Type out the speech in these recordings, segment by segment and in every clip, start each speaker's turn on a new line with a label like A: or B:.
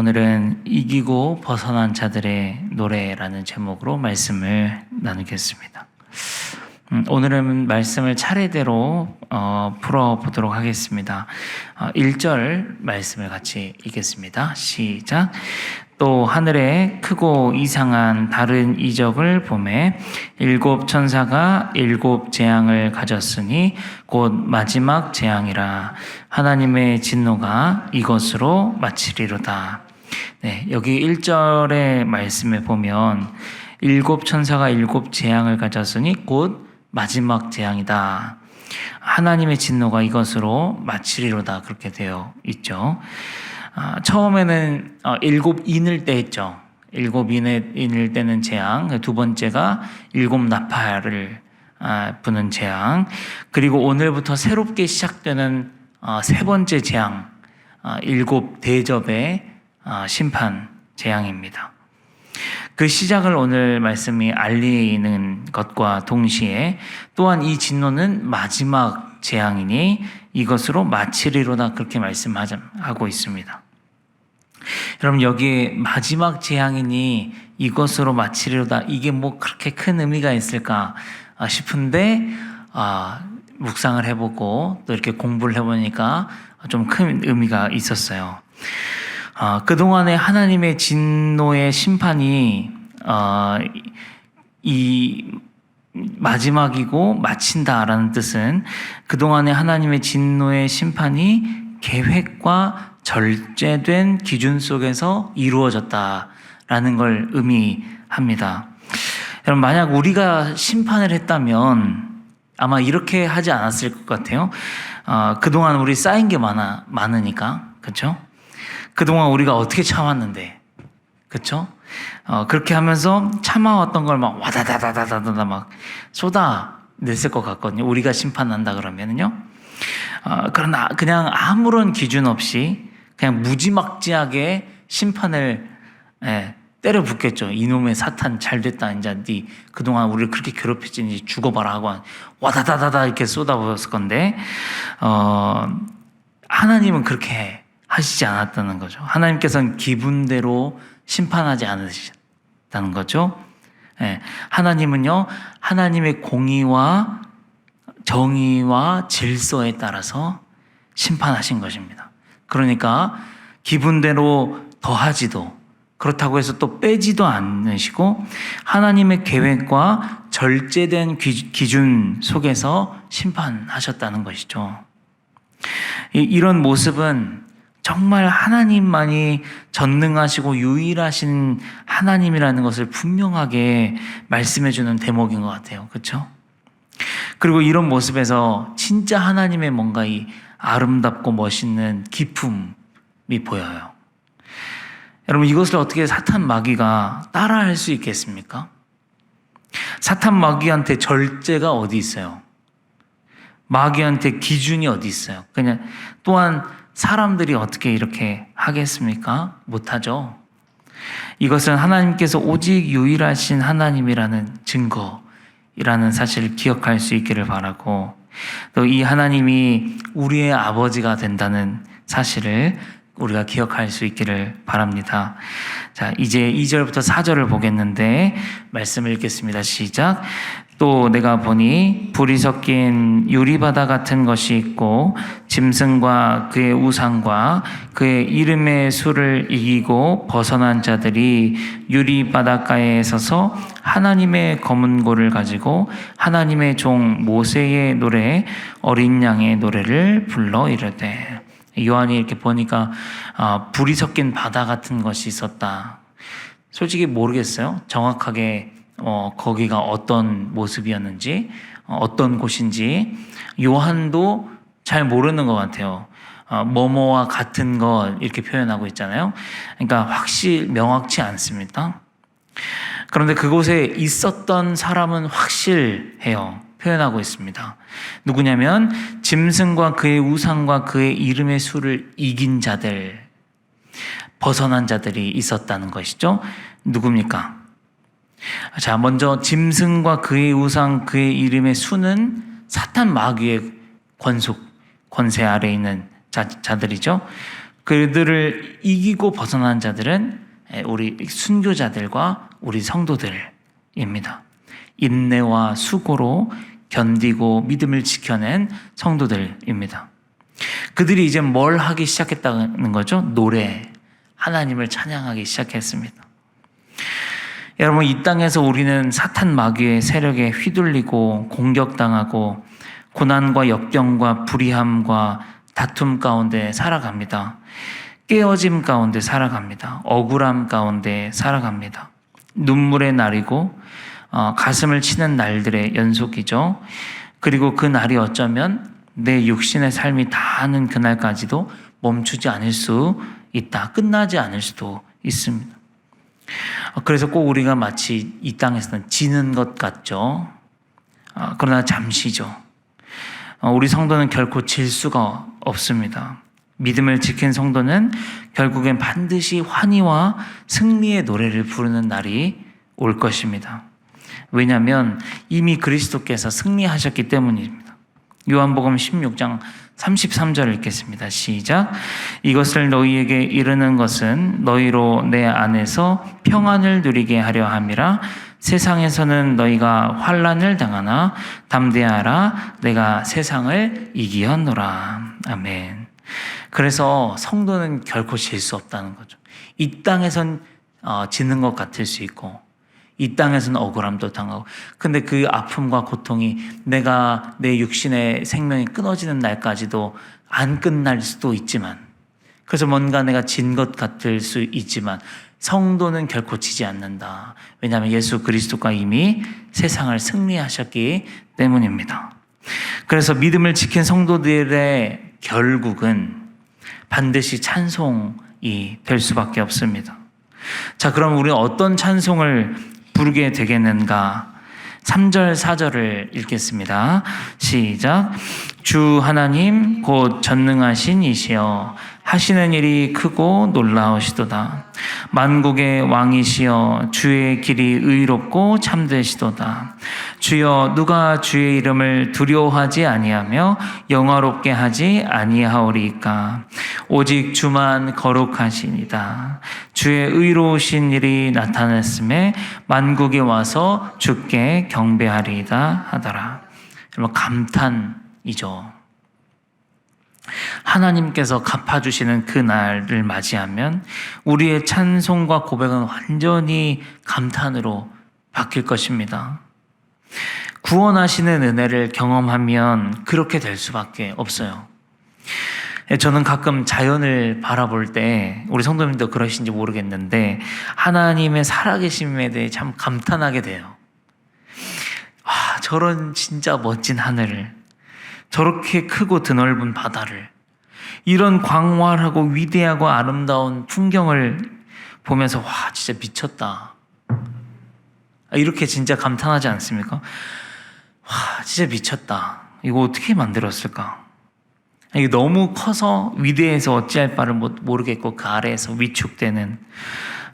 A: 오늘은 이기고 벗어난 자들의 노래라는 제목으로 말씀을 나누겠습니다. 오늘은 말씀을 차례대로 풀어보도록 하겠습니다. 1절 말씀을 같이 읽겠습니다. 시작. 또 하늘에 크고 이상한 다른 이적을 보매 7 천사가 7 재앙을 가졌으니 곧 마지막 재앙이라. 하나님의 진노가 이것으로 마치리로다. 네, 여기 1절의 말씀에 보면 7 천사가 7 재앙을 가졌으니 곧 마지막 재앙이다. 하나님의 진노가 이것으로 마치리로다. 그렇게 되어 있죠. 처음에는 7 인을 때 했죠. 7 인을 때는 재앙. 두 번째가 7 나팔을 부는 재앙. 그리고 오늘부터 새롭게 시작되는 세 번째 재앙, 7 대접의 심판 재앙입니다. 그 시작을 오늘 말씀이 알리는 것과 동시에 또한 이 진노는 마지막 재앙이니 이것으로 마치리로다. 그렇게 말씀하고 있습니다. 여러분, 여기에 마지막 재앙이니 이것으로 마치리로다, 이게 뭐 그렇게 큰 의미가 있을까 싶은데 묵상을 해보고 또 이렇게 공부를 해보니까 좀 큰 의미가 있었어요. 그동안에 하나님의 진노의 심판이 이 마지막이고 마친다라는 뜻은 그동안에 하나님의 진노의 심판이 계획과 절제된 기준 속에서 이루어졌다라는 걸 의미합니다. 여러분, 만약 우리가 심판을 했다면 아마 이렇게 하지 않았을 것 같아요. 그동안 우리 쌓인 게 많으니까, 그렇죠? 그동안 우리가 어떻게 참았는데, 그렇죠? 그렇게 하면서 참아왔던 걸 막 와다다다다다다 막 쏟아냈을 것 같거든요. 우리가 심판한다 그러면은요. 그러나 그냥 아무런 기준 없이 그냥 무지막지하게 심판을 때려 붓겠죠. 이놈의 사탄 잘됐다. 이제 네 그동안 우리를 그렇게 괴롭혔지, 죽어봐라 하고 와다다다다 이렇게 쏟아부었을 건데 하나님은 그렇게 하시지 않았다는 거죠. 하나님께서는 기분대로 심판하지 않으셨다는 거죠. 하나님은요, 하나님의 공의와 정의와 질서에 따라서 심판하신 것입니다. 그러니까 기분대로 더하지도, 그렇다고 해서 또 빼지도 않으시고 하나님의 계획과 절제된 기준 속에서 심판하셨다는 것이죠. 이런 모습은 정말 하나님만이 전능하시고 유일하신 하나님이라는 것을 분명하게 말씀해주는 대목인 것 같아요. 그렇죠? 그리고 이런 모습에서 진짜 하나님의 뭔가 이 아름답고 멋있는 기품이 보여요. 여러분, 이것을 어떻게 사탄 마귀가 따라할 수 있겠습니까? 사탄 마귀한테 절제가 어디 있어요? 마귀한테 기준이 어디 있어요? 그냥 또한 사람들이 어떻게 이렇게 하겠습니까? 못하죠. 이것은 하나님께서 오직 유일하신 하나님이라는 증거이라는 사실을 기억할 수 있기를 바라고, 또 이 하나님이 우리의 아버지가 된다는 사실을 우리가 기억할 수 있기를 바랍니다. 자, 이제 2절부터 4절을 보겠는데 말씀을 읽겠습니다. 시작. 또 내가 보니 불이 섞인 유리바다 같은 것이 있고 짐승과 그의 우상과 그의 이름의 수를 이기고 벗어난 자들이 유리바닷가에 서서 하나님의 검은 고를 가지고 하나님의 종 모세의 노래 어린 양의 노래를 불러 이르되. 요한이 이렇게 보니까 불이 섞인 바다 같은 것이 있었다. 솔직히 모르겠어요. 정확하게 거기가 어떤 모습이었는지, 어떤 곳인지 요한도 잘 모르는 것 같아요. 뭐뭐와 같은 것 이렇게 표현하고 있잖아요. 그러니까 명확치 않습니다. 그런데 그곳에 있었던 사람은 확실해요. 표현하고 있습니다. 누구냐면 짐승과 그의 우상과 그의 이름의 수를 이긴 자들, 벗어난 자들이 있었다는 것이죠. 누굽니까? 자, 먼저 짐승과 그의 우상, 그의 이름의 수는 사탄 마귀의 권세 아래에 있는 자들이죠. 그들을 이기고 벗어난 자들은 우리 순교자들과 우리 성도들입니다. 인내와 수고로 견디고 믿음을 지켜낸 성도들입니다. 그들이 이제 뭘 하기 시작했다는 거죠? 노래, 하나님을 찬양하기 시작했습니다. 여러분, 이 땅에서 우리는 사탄 마귀의 세력에 휘둘리고 공격당하고 고난과 역경과 불의함과 다툼 가운데 살아갑니다. 깨어짐 가운데 살아갑니다. 억울함 가운데 살아갑니다. 눈물의 날이고 가슴을 치는 날들의 연속이죠. 그리고 그 날이 어쩌면 내 육신의 삶이 다하는 그날까지도 멈추지 않을 수 있다. 끝나지 않을 수도 있습니다. 그래서 꼭 우리가 마치 이 땅에서는 지는 것 같죠. 그러나 잠시죠. 우리 성도는 결코 질 수가 없습니다. 믿음을 지킨 성도는 결국엔 반드시 환희와 승리의 노래를 부르는 날이 올 것입니다. 왜냐하면 이미 그리스도께서 승리하셨기 때문입니다. 요한복음 16장 33절을 읽겠습니다. 시작. 이것을 너희에게 이르는 것은 너희로 내 안에서 평안을 누리게 하려 함이라. 세상에서는 너희가 환난을 당하나 담대하라. 내가 세상을 이기었노라. 아멘. 그래서 성도는 결코 질 수 없다는 거죠. 이 땅에선 지는 것 같을 수 있고 이 땅에서는 억울함도 당하고, 근데 그 아픔과 고통이 내가 내 육신의 생명이 끊어지는 날까지도 안 끝날 수도 있지만, 그래서 뭔가 내가 진 것 같을 수 있지만 성도는 결코 지지 않는다. 왜냐하면 예수 그리스도가 이미 세상을 승리하셨기 때문입니다. 그래서 믿음을 지킨 성도들의 결국은 반드시 찬송이 될 수밖에 없습니다. 자, 그럼 우리는 어떤 찬송을 부르게 되겠는가? 3절 4절을 읽겠습니다. 시작. 주 하나님 곧 전능하신 이시여 하시는 일이 크고 놀라우시도다. 만국의 왕이시여 주의 길이 의롭고 참되시도다. 주여 누가 주의 이름을 두려워하지 아니하며 영화롭게 하지 아니하오리까. 오직 주만 거룩하시니이다. 주의 의로우신 일이 나타났음에 만국이 와서 주께 경배하리이다 하더라. 여러분, 감탄이죠. 하나님께서 갚아주시는 그 날을 맞이하면 우리의 찬송과 고백은 완전히 감탄으로 바뀔 것입니다. 구원하시는 은혜를 경험하면 그렇게 될 수밖에 없어요. 저는 가끔 자연을 바라볼 때, 우리 성도님도 그러신지 모르겠는데, 하나님의 살아계심에 대해 참 감탄하게 돼요. 저런 진짜 멋진 하늘을, 저렇게 크고 드넓은 바다를, 이런 광활하고 위대하고 아름다운 풍경을 보면서 와, 진짜 미쳤다. 이렇게 진짜 감탄하지 않습니까? 와, 진짜 미쳤다. 이거 어떻게 만들었을까? 이게 너무 커서 위대해서 어찌할 바를 모르겠고 그 아래에서 위축되는,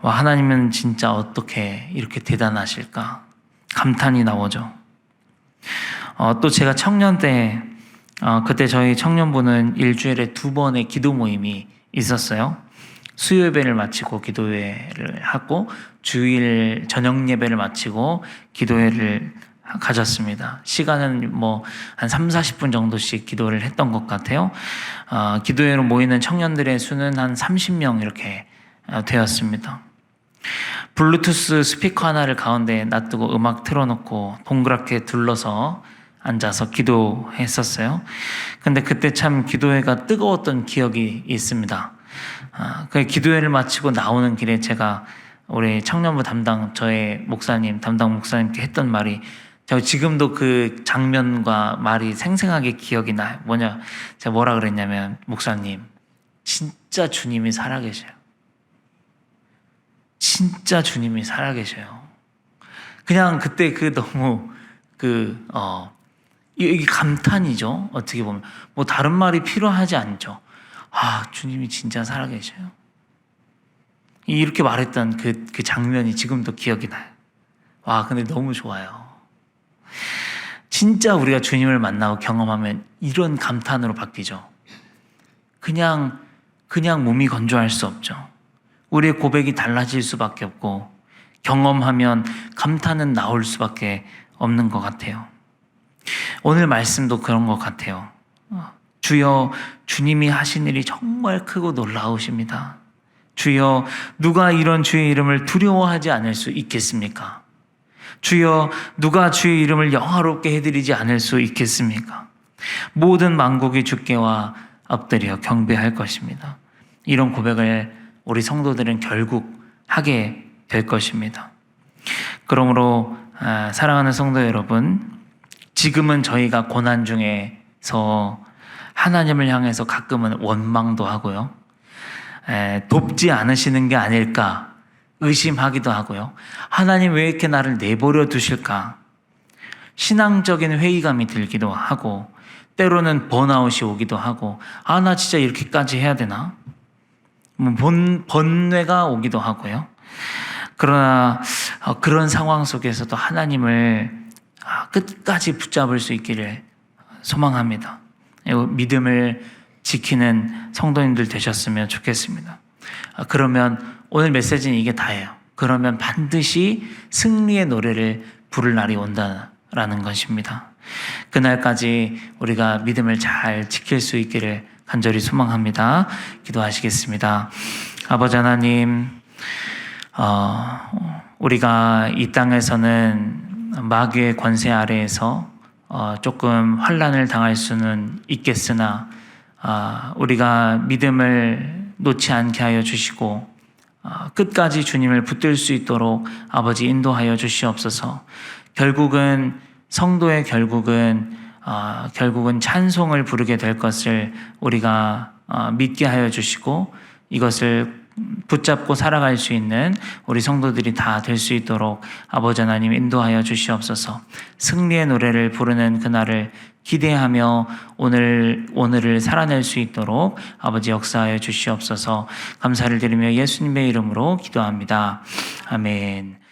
A: 와, 하나님은 진짜 어떻게 이렇게 대단하실까? 감탄이 나오죠. 또 제가 청년 때 그때 저희 청년부는 일주일에 2번의 기도 모임이 있었어요. 수요 예배를 마치고 기도회를 하고 주일 저녁 예배를 마치고 기도회를 가졌습니다. 시간은 한 30-40분 정도씩 기도를 했던 것 같아요. 기도회로 모이는 청년들의 수는 한 30명 이렇게 되었습니다. 블루투스 스피커 하나를 가운데 놔두고 음악 틀어놓고 동그랗게 둘러서 앉아서 기도했었어요. 근데 그때 참 기도회가 뜨거웠던 기억이 있습니다. 그 기도회를 마치고 나오는 길에 제가 우리 청년부 저의 담당 목사님께 했던 말이, 제가 지금도 그 장면과 말이 생생하게 기억이 나요. 제가 뭐라 그랬냐면, 목사님, 진짜 주님이 살아계셔요. 진짜 주님이 살아계셔요. 그냥 그때 너무 이게 감탄이죠. 어떻게 보면 다른 말이 필요하지 않죠. 주님이 진짜 살아계셔요. 이렇게 말했던 그 장면이 지금도 기억이 나요. 근데 너무 좋아요. 진짜 우리가 주님을 만나고 경험하면 이런 감탄으로 바뀌죠. 그냥 그냥 몸이 건조할 수 없죠. 우리의 고백이 달라질 수밖에 없고 경험하면 감탄은 나올 수밖에 없는 것 같아요. 오늘 말씀도 그런 것 같아요. 주여, 주님이 하신 일이 정말 크고 놀라우십니다. 주여, 누가 이런 주의 이름을 두려워하지 않을 수 있겠습니까? 주여, 누가 주의 이름을 영화롭게 해드리지 않을 수 있겠습니까? 모든 만국이 주께와 엎드려 경배할 것입니다. 이런 고백을 우리 성도들은 결국 하게 될 것입니다. 그러므로 사랑하는 성도 여러분, 지금은 저희가 고난 중에서 하나님을 향해서 가끔은 원망도 하고요, 돕지 않으시는 게 아닐까 의심하기도 하고요, 하나님 왜 이렇게 나를 내버려 두실까 신앙적인 회의감이 들기도 하고, 때로는 번아웃이 오기도 하고, 나 진짜 이렇게까지 해야 되나? 번뇌가 오기도 하고요. 그러나 그런 상황 속에서도 하나님을 끝까지 붙잡을 수 있기를 소망합니다. 믿음을 지키는 성도님들 되셨으면 좋겠습니다. 그러면 오늘 메시지는 이게 다예요. 그러면 반드시 승리의 노래를 부를 날이 온다라는 것입니다. 그날까지 우리가 믿음을 잘 지킬 수 있기를 간절히 소망합니다. 기도하시겠습니다. 아버지 하나님, 우리가 이 땅에서는 마귀의 권세 아래에서 조금 환난을 당할 수는 있겠으나 우리가 믿음을 놓지 않게 하여 주시고 끝까지 주님을 붙들 수 있도록 아버지 인도하여 주시옵소서. 결국은 성도의 결국은 찬송을 부르게 될 것을 우리가 믿게 하여 주시고 이것을 붙잡고 살아갈 수 있는 우리 성도들이 다 될 수 있도록 아버지 하나님 인도하여 주시옵소서. 승리의 노래를 부르는 그날을 기대하며 오늘을 살아낼 수 있도록 아버지 역사하여 주시옵소서. 감사를 드리며 예수님의 이름으로 기도합니다. 아멘.